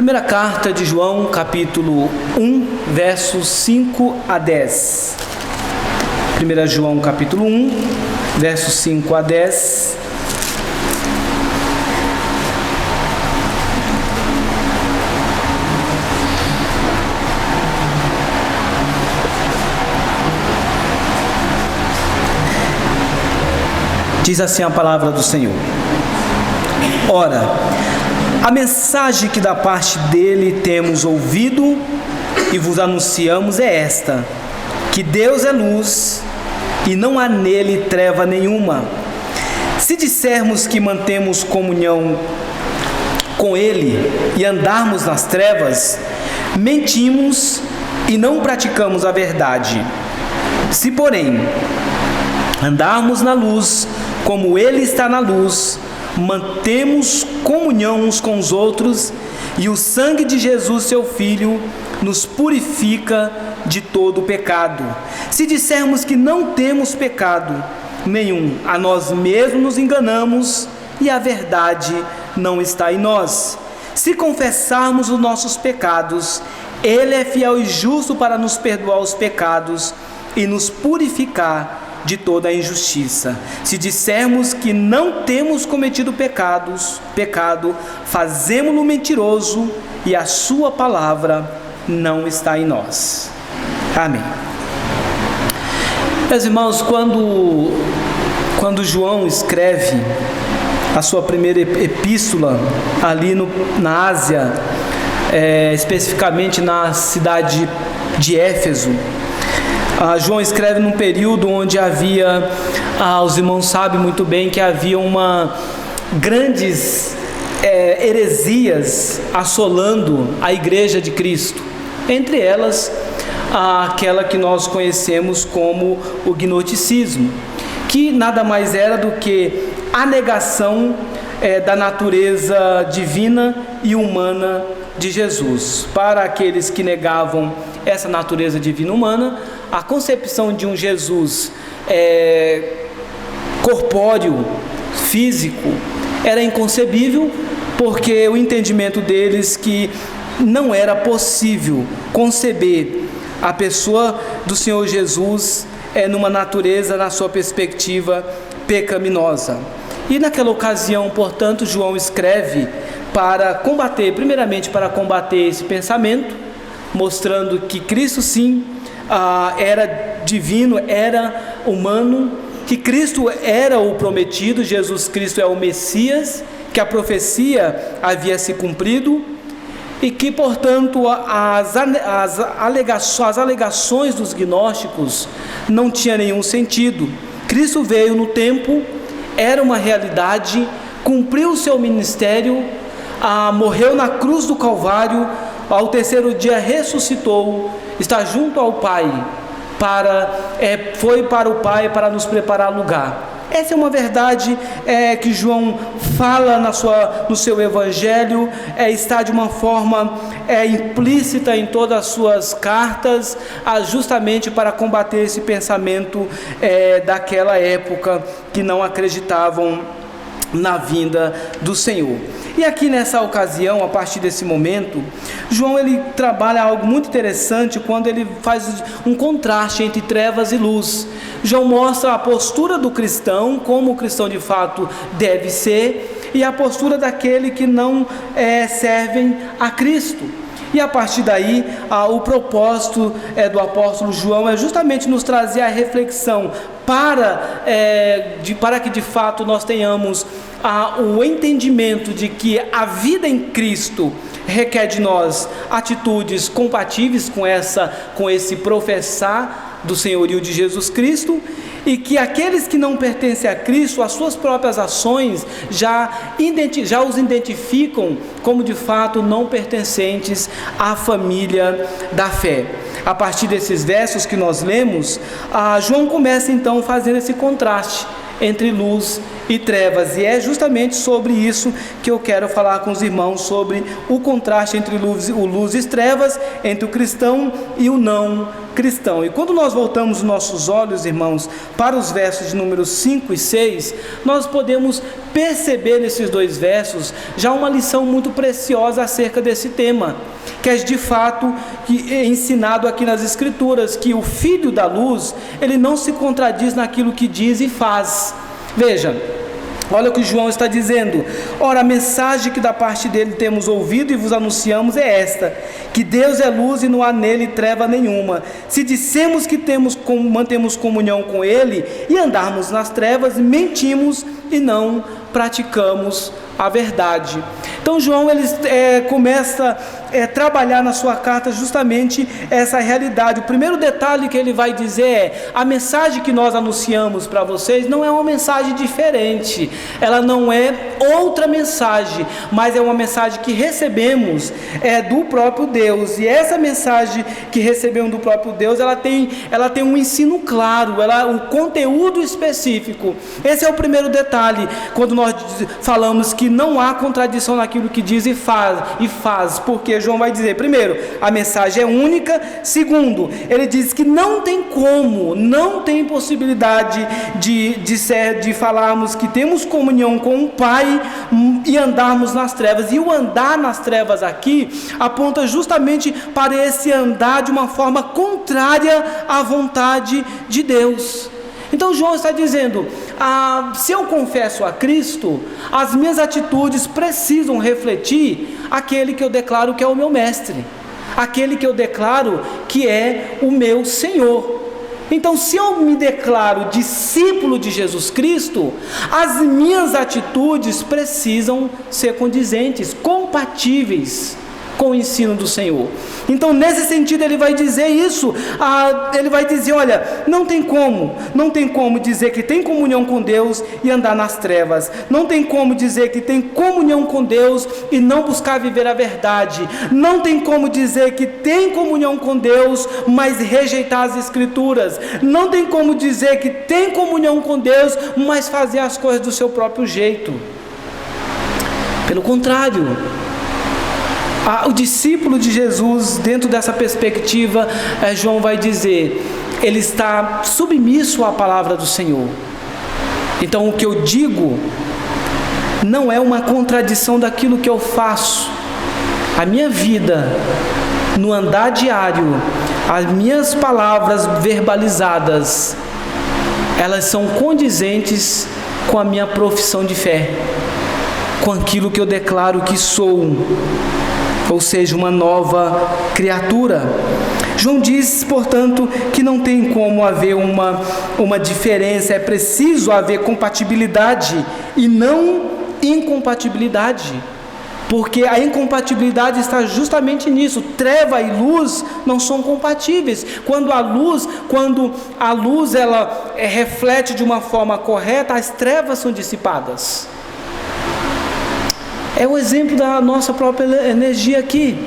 Primeira carta de João, capítulo 1, versos 5 a 10. 1 João, capítulo 1, versos 5 a 10. Diz assim a palavra do Senhor: Ora, a mensagem que da parte dele temos ouvido e vos anunciamos é esta: que Deus é luz e não há nele treva nenhuma. Se dissermos que mantemos comunhão com ele e andarmos nas trevas, mentimos e não praticamos a verdade. Se, porém, andarmos na luz, como ele está na luz, mantemos comunhão uns com os outros, e o sangue de Jesus, seu Filho, nos purifica de todo o pecado. Se dissermos que não temos pecado nenhum, a nós mesmos nos enganamos e a verdade não está em nós. Se confessarmos os nossos pecados, ele é fiel e justo para nos perdoar os pecados e nos purificar de toda a injustiça. Se dissermos que não temos cometido pecado, fazemo-lo mentiroso e a sua palavra não está em nós. Amém. Meus irmãos, quando João escreve a sua primeira epístola ali na Ásia, especificamente na cidade de Éfeso, João escreve num período onde havia, os irmãos sabem muito bem que havia grandes heresias assolando a igreja de Cristo, entre elas aquela que nós conhecemos como o gnosticismo, que nada mais era do que a negação da natureza divina e humana de Jesus. Para aqueles que negavam essa natureza divina e humana, a concepção de um Jesus corpóreo, físico, era inconcebível, porque o entendimento deles que não era possível conceber a pessoa do Senhor Jesus numa natureza, na sua perspectiva, pecaminosa. E naquela ocasião, portanto, João escreve primeiramente para combater esse pensamento, mostrando que Cristo sim era divino, era humano, que Cristo era o prometido, Jesus Cristo é o Messias, que a profecia havia se cumprido e que, portanto, as alegações dos gnósticos não tinham nenhum sentido. Cristo veio no tempo, era uma realidade, cumpriu o seu ministério, morreu na cruz do Calvário, ao terceiro dia ressuscitou, está junto ao Pai, foi para o Pai para nos preparar lugar. Essa é uma verdade que João fala no seu Evangelho, está de uma forma implícita em todas as suas cartas, justamente para combater esse pensamento daquela época que não acreditavam na vinda do Senhor. E aqui nessa ocasião, a partir desse momento, João ele trabalha algo muito interessante quando ele faz um contraste entre trevas e luz. João mostra a postura do cristão, como o cristão de fato deve ser, e a postura daquele que não servem a Cristo. E a partir daí, o propósito do apóstolo João é justamente nos trazer a reflexão para que de fato nós tenhamos o entendimento de que a vida em Cristo requer de nós atitudes compatíveis com esse professar do senhorio de Jesus Cristo, e que aqueles que não pertencem a Cristo, as suas próprias ações já os identificam como de fato não pertencentes à família da fé. A partir desses versos que nós lemos, João começa então fazendo esse contraste entre luz e trevas. E é justamente sobre isso que eu quero falar com os irmãos, sobre o contraste entre luz e trevas, entre o cristão e o não cristão. E quando nós voltamos os nossos olhos, irmãos, para os versos de números 5 e 6, nós podemos perceber nesses dois versos já uma lição muito preciosa acerca desse tema, que é de fato ensinado aqui nas Escrituras, que o Filho da Luz, ele não se contradiz naquilo que diz e faz. Veja, olha o que João está dizendo: ora, a mensagem que da parte dele temos ouvido e vos anunciamos é esta, que Deus é luz e não há nele treva nenhuma. Se dissemos que mantemos comunhão com ele e andarmos nas trevas, mentimos e não praticamos a verdade. Então João ele começa a trabalhar na sua carta justamente essa realidade. O primeiro detalhe que ele vai dizer é: a mensagem que nós anunciamos para vocês não é uma mensagem diferente, ela não é outra mensagem, mas é uma mensagem que recebemos do próprio Deus. E essa mensagem que recebemos do próprio Deus, ela tem um ensino claro, um conteúdo específico. Esse é o primeiro detalhe, quando nós falamos que não há contradição naquilo que diz e faz, porque João vai dizer, primeiro, a mensagem é única. Segundo, ele diz que não tem possibilidade de falarmos que temos comunhão com o Pai e andarmos nas trevas. E o andar nas trevas aqui aponta justamente para esse andar de uma forma contrária à vontade de Deus. Então João está dizendo, se eu confesso a Cristo, as minhas atitudes precisam refletir aquele que eu declaro que é o meu mestre, aquele que eu declaro que é o meu Senhor. Então, se eu me declaro discípulo de Jesus Cristo, as minhas atitudes precisam ser condizentes, compatíveis com o ensino do Senhor. Então, nesse sentido, ele vai dizer isso. Ele vai dizer, olha, não tem como dizer que tem comunhão com Deus e andar nas trevas. Não tem como dizer que tem comunhão com Deus e não buscar viver a verdade. Não tem como dizer que tem comunhão com Deus, mas rejeitar as Escrituras. Não tem como dizer que tem comunhão com Deus, mas fazer as coisas do seu próprio jeito. Pelo contrário, o discípulo de Jesus, dentro dessa perspectiva, João vai dizer, ele está submisso à palavra do Senhor. Então, o que eu digo não é uma contradição daquilo que eu faço. A minha vida, no andar diário, as minhas palavras verbalizadas, elas são condizentes com a minha profissão de fé, com aquilo que eu declaro que sou, ou seja, uma nova criatura. João diz, portanto, que não tem como haver uma diferença, é preciso haver compatibilidade e não incompatibilidade, porque a incompatibilidade está justamente nisso. Treva e luz não são compatíveis. Quando a luz ela reflete de uma forma correta, as trevas são dissipadas. É o exemplo da nossa própria energia aqui.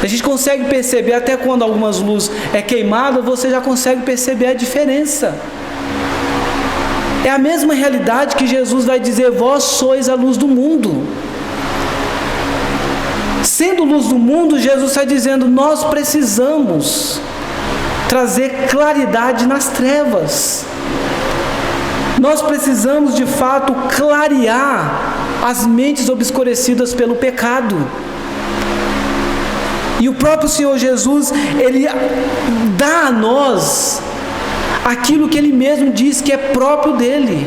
A gente consegue perceber, até quando algumas luzes é queimada, você já consegue perceber a diferença. É a mesma realidade que Jesus vai dizer, vós sois a luz do mundo. Sendo luz do mundo, Jesus está dizendo, nós precisamos trazer claridade nas trevas. Nós precisamos de fato clarear as mentes obscurecidas pelo pecado. E o próprio Senhor Jesus, ele dá a nós aquilo que ele mesmo diz que é próprio dele.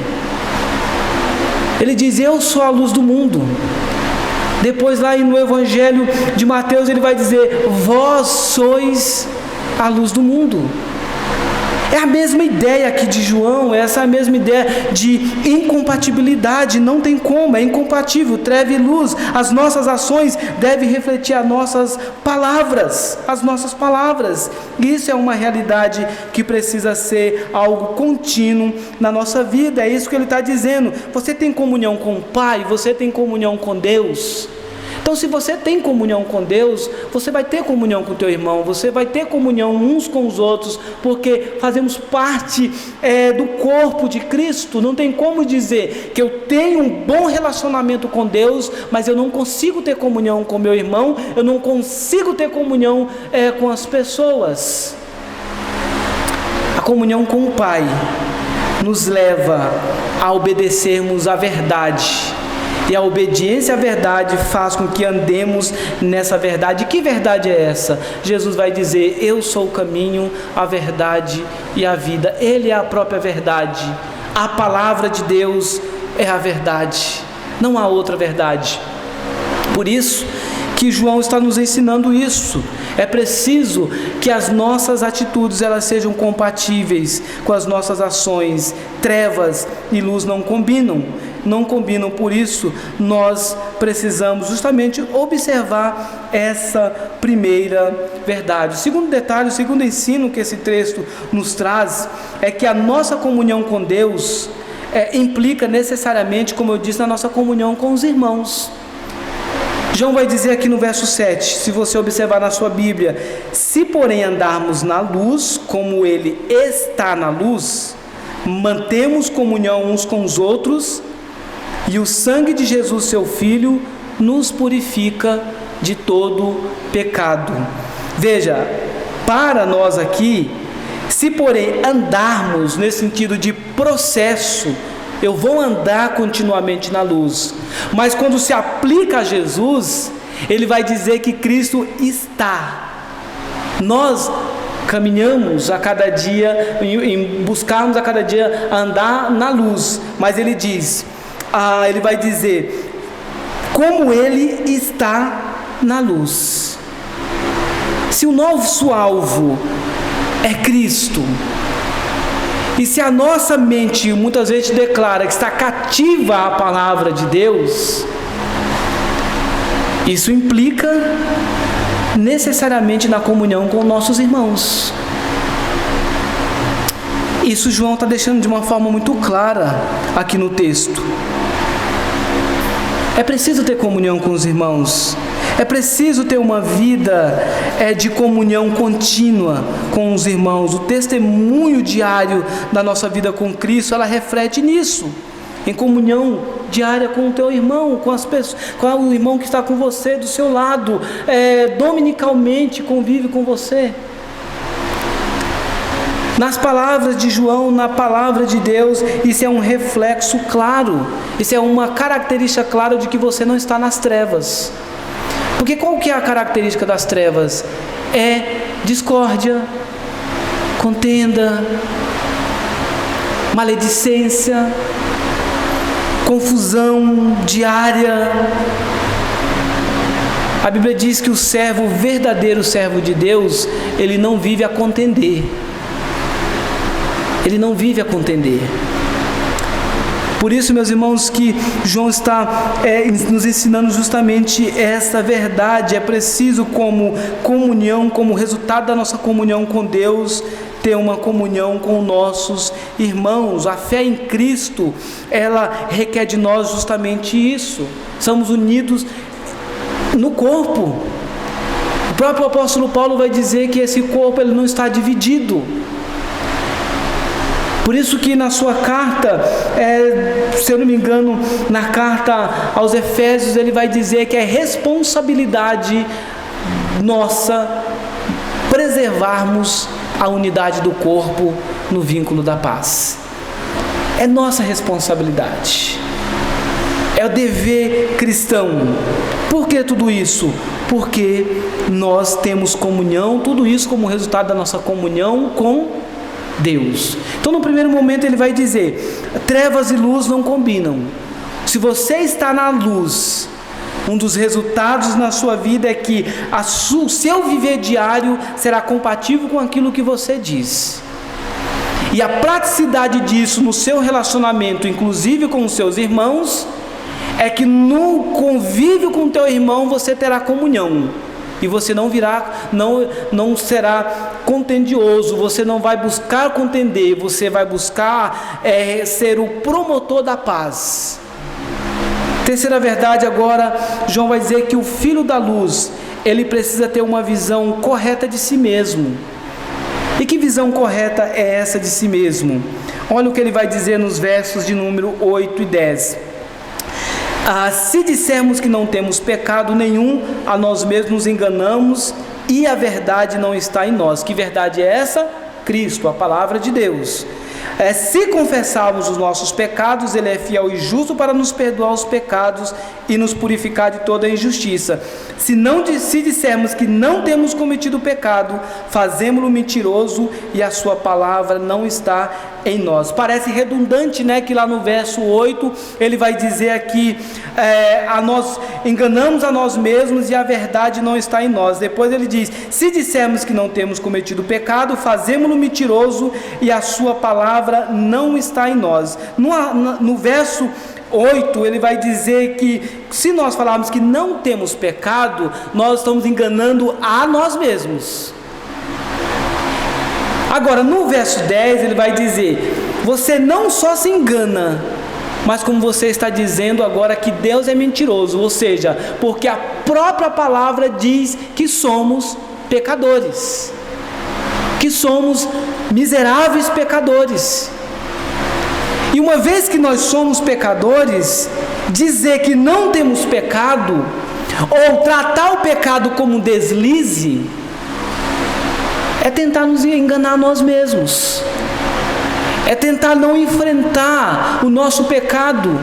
Ele diz, eu sou a luz do mundo. Depois lá no Evangelho de Mateus ele vai dizer, vós sois a luz do mundo. É a mesma ideia aqui de João, essa é a mesma ideia de incompatibilidade, não tem como, é incompatível, treva e luz. As nossas ações devem refletir as nossas palavras, e isso é uma realidade que precisa ser algo contínuo na nossa vida. É isso que ele está dizendo. Você tem comunhão com o Pai, você tem comunhão com Deus. Então, se você tem comunhão com Deus, você vai ter comunhão com o teu irmão, você vai ter comunhão uns com os outros, porque fazemos parte do corpo de Cristo. Não tem como dizer que eu tenho um bom relacionamento com Deus, mas eu não consigo ter comunhão com meu irmão, eu não consigo ter comunhão com as pessoas. A comunhão com o Pai nos leva a obedecermos à verdade, e a obediência à verdade faz com que andemos nessa verdade. Que verdade é essa? Jesus vai dizer: eu sou o caminho, a verdade e a vida. Ele é a própria verdade. A palavra de Deus é a verdade, não há outra verdade. Por isso que João está nos ensinando isso. É preciso que as nossas atitudes elas sejam compatíveis com as nossas ações. Trevas e luz não combinam. Por isso nós precisamos justamente observar essa primeira verdade. O segundo detalhe, o segundo ensino que esse texto nos traz é que a nossa comunhão com Deus implica necessariamente, como eu disse, na nossa comunhão com os irmãos. João vai dizer aqui no verso 7, se você observar na sua Bíblia: se porém andarmos na luz, como Ele está na luz, mantemos comunhão uns com os outros, e o sangue de Jesus, seu Filho, nos purifica de todo pecado. Veja, para nós aqui, se porém andarmos nesse sentido de processo, eu vou andar continuamente na luz, mas quando se aplica a Jesus, ele vai dizer que Cristo está. Nós caminhamos a cada dia, em buscarmos a cada dia andar na luz, mas ele diz, ele vai dizer, como ele está na luz. Se o nosso alvo é Cristo, e se a nossa mente muitas vezes declara que está cativa à palavra de Deus, isso implica necessariamente na comunhão com nossos irmãos. Isso João está deixando de uma forma muito clara aqui no texto. É preciso ter comunhão com os irmãos. É preciso ter uma vida de comunhão contínua com os irmãos. O testemunho diário da nossa vida com Cristo, ela reflete nisso. Em comunhão diária com o teu irmão, com as pessoas, com o irmão que está com você, do seu lado, dominicalmente convive com você. Nas palavras de João, na palavra de Deus, isso é um reflexo claro, isso é uma característica clara de que você não está nas trevas. Porque qual que é a característica das trevas? É discórdia, contenda, maledicência, confusão diária. A Bíblia diz que o verdadeiro servo de Deus, ele não vive a contender. Ele não vive a contender. Por isso, meus irmãos, que João está nos ensinando justamente essa verdade. É preciso, como comunhão, como resultado da nossa comunhão com Deus, ter uma comunhão com nossos irmãos. A fé em Cristo, ela requer de nós justamente isso. Somos unidos no corpo. O próprio apóstolo Paulo vai dizer que esse corpo ele não está dividido. Por isso que na sua carta, se eu não me engano, na carta aos Efésios, ele vai dizer que é responsabilidade nossa preservarmos a unidade do corpo no vínculo da paz. É nossa responsabilidade. É o dever cristão. Por que tudo isso? Porque nós temos comunhão, tudo isso como resultado da nossa comunhão com Deus. Então, no primeiro momento ele vai dizer, trevas e luz não combinam. Se você está na luz, um dos resultados na sua vida é que o seu viver diário será compatível com aquilo que você diz. E a praticidade disso no seu relacionamento, inclusive com os seus irmãos, é que no convívio com o teu irmão você terá comunhão. E você não será contendioso, você não vai buscar contender, você vai buscar ser o promotor da paz. Terceira verdade agora, João vai dizer que o filho da luz, ele precisa ter uma visão correta de si mesmo. E que visão correta é essa de si mesmo? Olha o que ele vai dizer nos versos de número 8 e 10. Se dissermos que não temos pecado nenhum, a nós mesmos nos enganamos e a verdade não está em nós. Que verdade é essa? Cristo, a palavra de Deus. Se confessarmos os nossos pecados, Ele é fiel e justo para nos perdoar os pecados e nos purificar de toda a injustiça. Se dissermos que não temos cometido pecado, fazemo-lo mentiroso e a sua palavra não está em nós. Parece redundante, né, que lá no verso 8 ele vai dizer aqui, nós enganamos a nós mesmos e a verdade não está em nós. Depois ele diz, se dissermos que não temos cometido pecado, fazemo-lo mentiroso e a sua palavra não está em nós. No verso 8, ele vai dizer que se nós falarmos que não temos pecado, nós estamos enganando a nós mesmos. Agora, no verso 10, ele vai dizer, você não só se engana, mas como você está dizendo agora que Deus é mentiroso, ou seja, porque a própria palavra diz que somos pecadores, que somos miseráveis pecadores. E uma vez que nós somos pecadores, dizer que não temos pecado, ou tratar o pecado como um deslize, é tentar nos enganar a nós mesmos, é tentar não enfrentar o nosso pecado,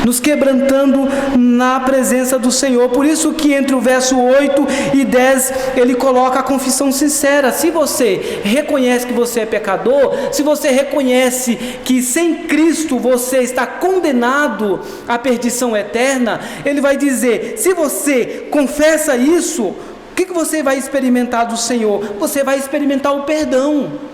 nos quebrantando na presença do Senhor. Por isso que entre o verso 8 e 10, ele coloca a confissão sincera. Se você reconhece que você é pecador, se você reconhece que sem Cristo você está condenado à perdição eterna, ele vai dizer, se você confessa isso, o que você vai experimentar do Senhor? Você vai experimentar o perdão.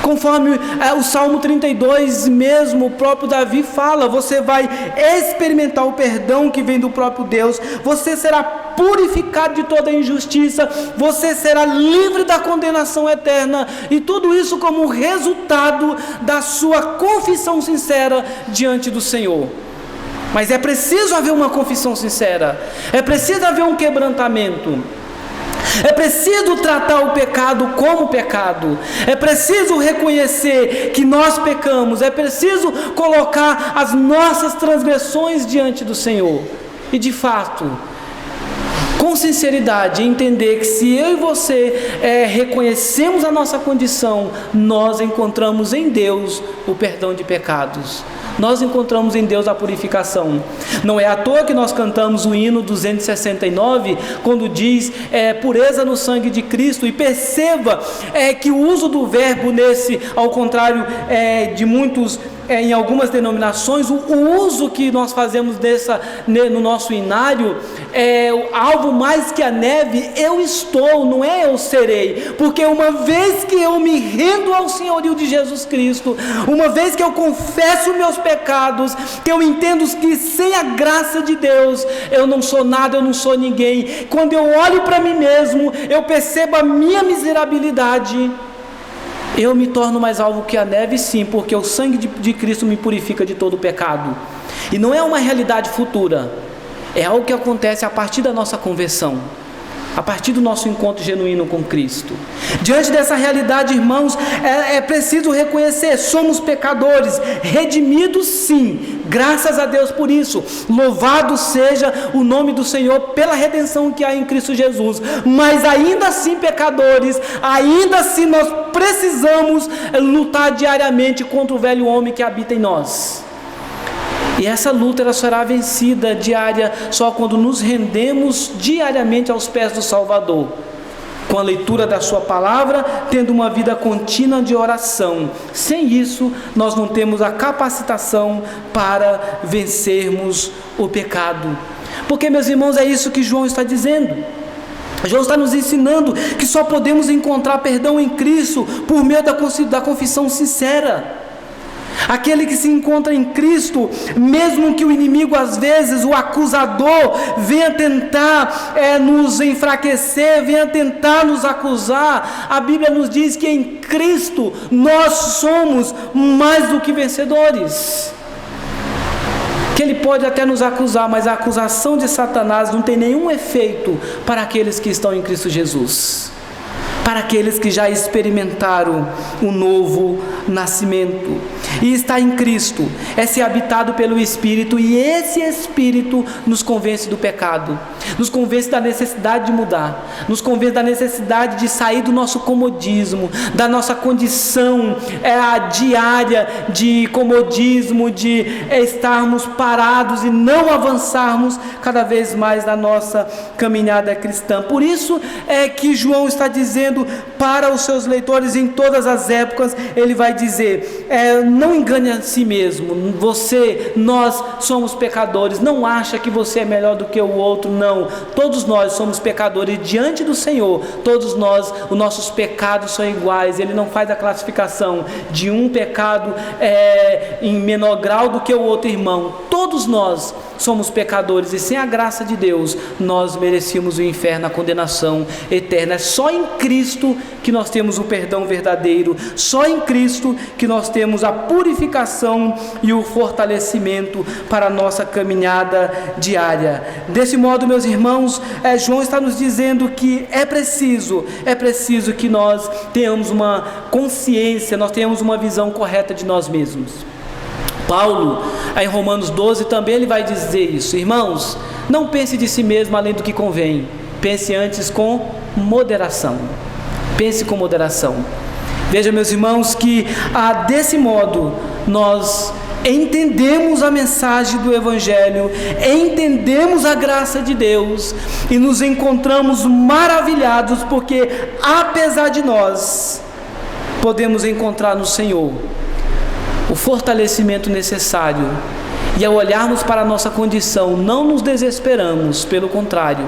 Conforme o Salmo 32 mesmo, o próprio Davi fala, você vai experimentar o perdão que vem do próprio Deus, você será purificado de toda injustiça, você será livre da condenação eterna, e tudo isso como resultado da sua confissão sincera diante do Senhor. Mas é preciso haver uma confissão sincera, é preciso haver um quebrantamento. É preciso tratar o pecado como pecado, é preciso reconhecer que nós pecamos, é preciso colocar as nossas transgressões diante do Senhor e de fato, com sinceridade, entender que se eu e você reconhecemos a nossa condição, nós encontramos em Deus o perdão de pecados. Nós encontramos em Deus a purificação. Não é à toa que nós cantamos o hino 269, quando diz pureza no sangue de Cristo, e perceba que o uso do verbo nesse, ao contrário de muitos, em algumas denominações, o uso que nós fazemos no nosso inário é alvo mais que a neve, eu estou, não é eu serei, porque uma vez que eu me rendo ao senhorio de Jesus Cristo, uma vez que eu confesso meus pecados, que eu entendo que sem a graça de Deus eu não sou nada, eu não sou ninguém, quando eu olho para mim mesmo, eu percebo a minha miserabilidade, eu me torno mais alvo que a neve, sim, porque o sangue de Cristo me purifica de todo o pecado. E não é uma realidade futura, é algo que acontece a partir da nossa conversão, a partir do nosso encontro genuíno com Cristo. Diante dessa realidade, irmãos, é preciso reconhecer, somos pecadores, redimidos sim, graças a Deus por isso, louvado seja o nome do Senhor pela redenção que há em Cristo Jesus, mas ainda assim pecadores, ainda assim nós precisamos lutar diariamente contra o velho homem que habita em nós. E essa luta ela será vencida diária só quando nos rendemos diariamente aos pés do Salvador, com a leitura da sua palavra, tendo uma vida contínua de oração. Sem isso, nós não temos a capacitação para vencermos o pecado. Porque, meus irmãos, é isso que João está dizendo. João está nos ensinando que só podemos encontrar perdão em Cristo por meio da confissão sincera. Aquele que se encontra em Cristo, mesmo que o inimigo às vezes, o acusador, venha tentar nos enfraquecer, venha tentar nos acusar, a Bíblia nos diz que em Cristo nós somos mais do que vencedores. que ele pode até nos acusar, mas a acusação de Satanás não tem nenhum efeito para aqueles que estão em Cristo Jesus, para aqueles que já experimentaram o novo nascimento. E estar em Cristo é ser habitado pelo Espírito, e esse Espírito nos convence do pecado, nos convence da necessidade de mudar, nos convence da necessidade de sair do nosso comodismo, da nossa condição diária de comodismo, de estarmos parados e não avançarmos cada vez mais na nossa caminhada cristã. Por isso é que João está dizendo para os seus leitores em todas as épocas, ele vai dizer, não engane a si mesmo, nós somos pecadores, não acha que você é melhor do que o outro, não, todos nós somos pecadores diante do Senhor, todos nós, os nossos pecados são iguais, ele não faz a classificação de um pecado em menor grau do que o outro irmão, todos nós somos pecadores, e sem a graça de Deus, nós merecíamos o inferno, a condenação eterna. É só em Cristo que nós temos o perdão verdadeiro, só em Cristo que nós temos a purificação e o fortalecimento para a nossa caminhada diária. Desse modo, meus irmãos, João está nos dizendo que é preciso que nós tenhamos uma consciência, nós tenhamos uma visão correta de nós mesmos. Paulo, em Romanos 12, também ele vai dizer isso: irmãos, não pense de si mesmo além do que convém, pense antes com moderação. Pense com moderação. Veja, meus irmãos, que desse modo nós entendemos a mensagem do Evangelho, entendemos a graça de Deus e nos encontramos maravilhados, porque apesar de nós, podemos encontrar no Senhor o fortalecimento necessário, e ao olharmos para a nossa condição, não nos desesperamos, pelo contrário,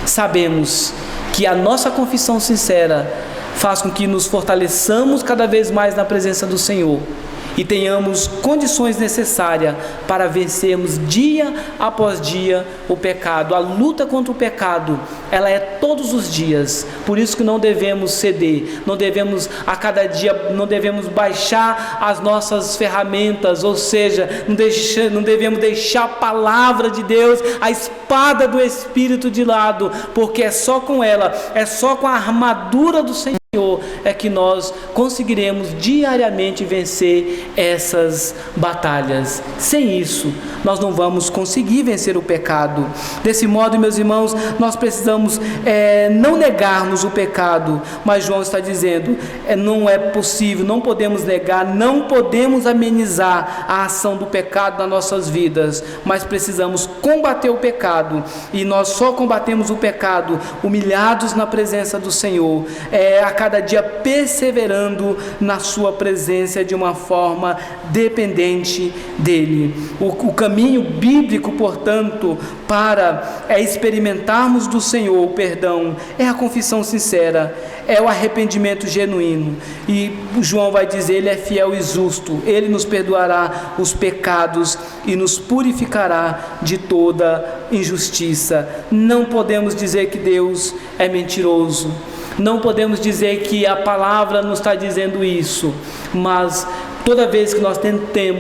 sabemos que a nossa confissão sincera faz com que nos fortaleçamos cada vez mais na presença do Senhor e tenhamos condições necessárias para vencermos dia após dia o pecado. A luta contra o pecado, ela é todos os dias, por isso que não devemos ceder, não devemos a cada dia, não devemos baixar as nossas ferramentas, ou seja, não devemos deixar a palavra de Deus, a espada do Espírito de lado, porque é só com ela, é só com a armadura do Senhor é que nós conseguiremos diariamente vencer essas batalhas. Sem isso, nós não vamos conseguir vencer o pecado. Desse modo, meus irmãos, nós precisamos não negarmos o pecado, mas João está dizendo, não é possível, não podemos negar, não podemos amenizar a ação do pecado nas nossas vidas, mas precisamos combater o pecado, e nós só combatemos o pecado humilhados na presença do Senhor, a cada dia perseverando na sua presença de uma forma dependente dele. O caminho bíblico, portanto, para experimentarmos do Senhor o perdão é a confissão sincera, é o arrependimento genuíno, e João vai dizer, ele é fiel e justo, ele nos perdoará os pecados e nos purificará de toda injustiça. Não podemos dizer que Deus é mentiroso, não podemos dizer que a palavra nos está dizendo isso, mas toda vez que nós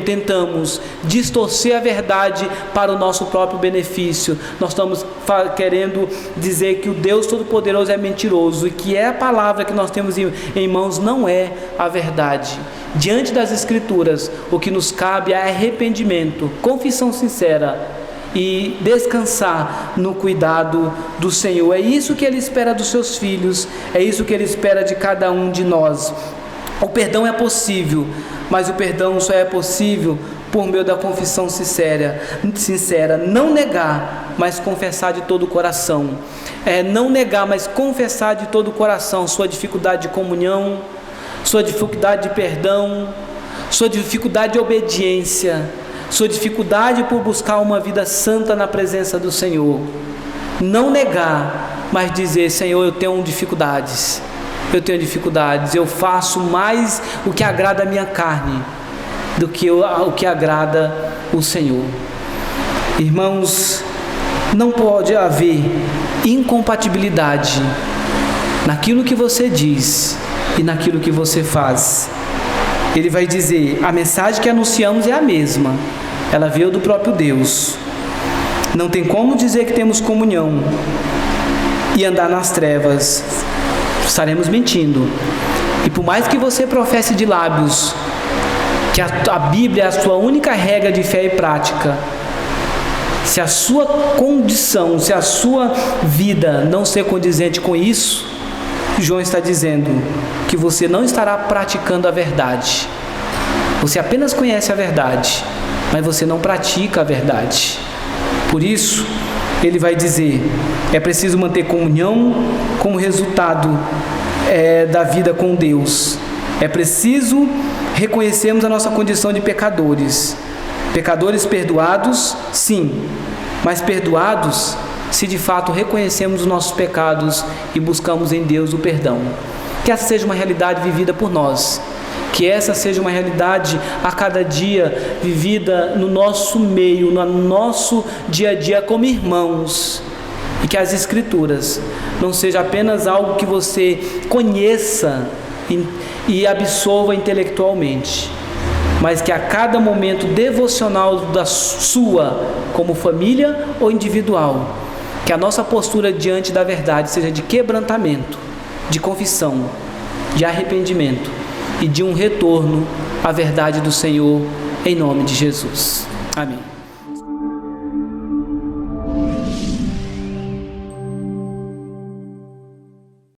tentamos distorcer a verdade para o nosso próprio benefício, nós estamos querendo dizer que o Deus Todo-Poderoso é mentiroso, e que a palavra que nós temos em mãos não é a verdade. Diante das Escrituras, o que nos cabe é arrependimento, confissão sincera e descansar no cuidado do Senhor. É isso que Ele espera dos seus filhos, é isso que Ele espera de cada um de nós. O perdão é possível, mas o perdão só é possível por meio da confissão sincera, não negar, mas confessar de todo o coração. Não negar, mas confessar de todo o coração sua dificuldade de comunhão, sua dificuldade de perdão, sua dificuldade de obediência, sua dificuldade por buscar uma vida santa na presença do Senhor. Não negar, mas dizer, Senhor, eu tenho dificuldades, eu faço mais o que agrada a minha carne do que o que agrada o Senhor. Irmãos, não pode haver incompatibilidade naquilo que você diz e naquilo que você faz. Ele vai dizer, a mensagem que anunciamos é a mesma, ela veio do próprio Deus. Não tem como dizer que temos comunhão e andar nas trevas, estaremos mentindo. E por mais que você professe de lábios que a Bíblia é a sua única regra de fé e prática, se a sua condição, se a sua vida não ser condizente com isso, João está dizendo que você não estará praticando a verdade. Você apenas conhece a verdade, mas você não pratica a verdade. Por isso, ele vai dizer, é preciso manter comunhão como resultado da vida com Deus. É preciso reconhecermos a nossa condição de pecadores. Pecadores perdoados, sim, mas perdoados se de fato reconhecemos os nossos pecados e buscamos em Deus o perdão. Que essa seja uma realidade vivida por nós. Que essa seja uma realidade a cada dia vivida no nosso meio, no nosso dia a dia como irmãos. E que as Escrituras não seja apenas algo que você conheça e absorva intelectualmente, mas que a cada momento devocional da sua, como família ou individual, que a nossa postura diante da verdade seja de quebrantamento, de confissão, de arrependimento e de um retorno à verdade do Senhor, em nome de Jesus. Amém.